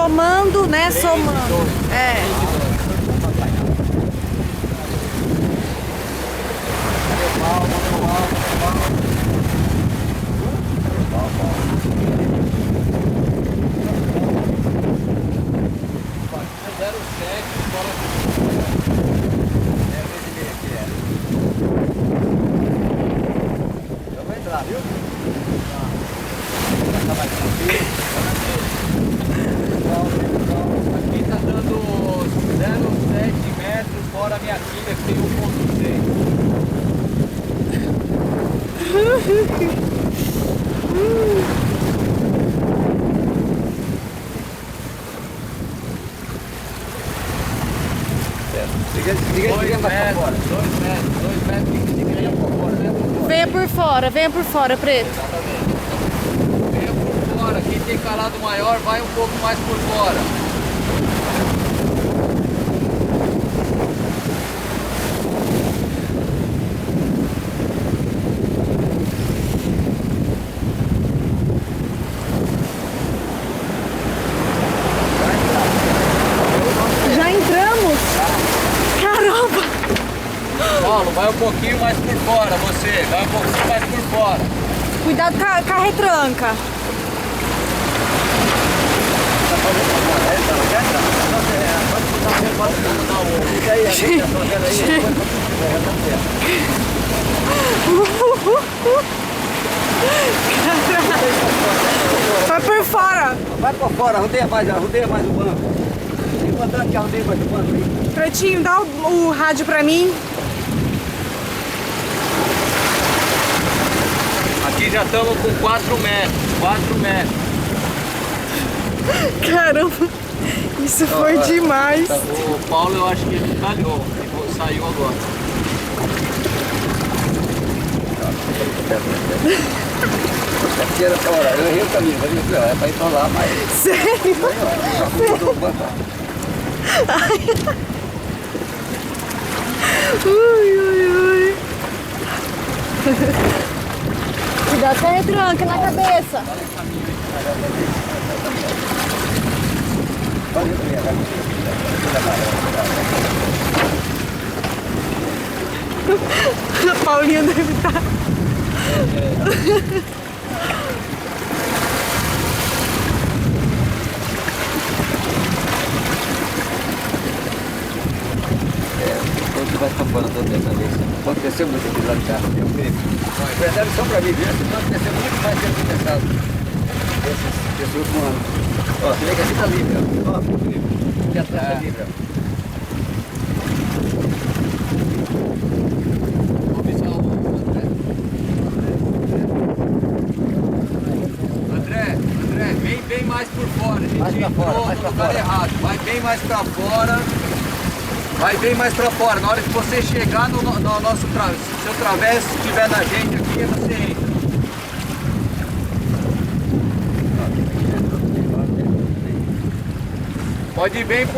somando, né? Somando. É. Aqui tá dando 0,7 metros fora a minha quilha que tem 1,6. Venha por fora, preto. Exatamente. Venha por fora, quem tem calado maior vai um pouco mais por fora. Já entramos? Caramba! Paulo, vai um pouquinho mais por fora, você. Vai um pouquinho mais por fora. Cuidado com a retranca. Vai por fora. Vai pra fora, rodeia mais o banco. Tem um andando que rodeia mais o banco aí. Pretinho, dá o rádio pra mim. Aqui já estamos com 4 metros. 4 metros. Caramba, isso foi demais. O Paulo, eu acho que ele calhou. Ele saiu agora. Aqui era pra hora, eu errei o caminho, é pra ir pra lá, mas... Sério? Ui. Cuidado com a retranca na cabeça. A Paulinha deve estar. Quando vai tampando toda essa vez, aconteceu muito aqui lá de carro, meu primo. É verdade, só pra mim ver, aconteceu muito mais que eu tinha pensado. Esse último ano. Ó, você vê que aqui tá livre, ó. Ó, meu primo. Aqui atrás tá livre, ó. André, vem bem mais por fora. A gente Mais pra fora, entrou mais no pra lugar fora. errado. Vai bem mais pra fora. Vai bem mais pra fora. Na hora que você chegar no nosso seu travesso, se tiver na gente aqui, você entra. Pode ir bem por